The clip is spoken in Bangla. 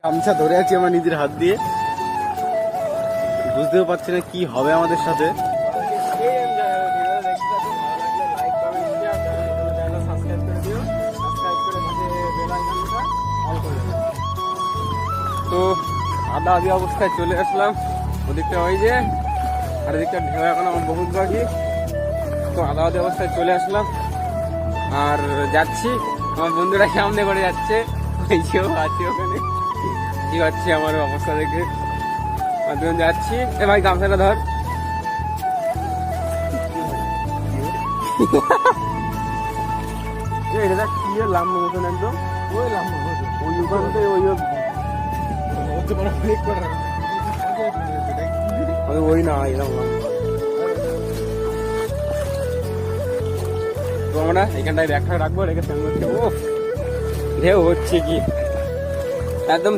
গামছা ধরে আছি আমার নিজের হাত দিয়ে, বুঝতেও পারছি না কি হবে আমাদের সাথে। তো আধা আধি অবস্থায় চলে আসলাম, ওদিকটা ওই যে আর ওদিকটা ঢেউ এখন আমার বহুত বাকি। তো আধা আধি অবস্থায় চলে আসলাম আর যাচ্ছি, আমার বন্ধুরা সামনে করে যাচ্ছে, ওই যে আছে ওখানে। কি হচ্ছে আমার অবস্থা দেখে দুজন যাচ্ছি। এ ভাই গামছাটা ধর। এটা কি লাম্বা মতন একদম, ওই লাম্বা ওই ওখানে ওই না এরকম। তো আমরা এখানটায় ব্যাগটা রাখবো, রেখে ঢেউ হচ্ছে কি একদম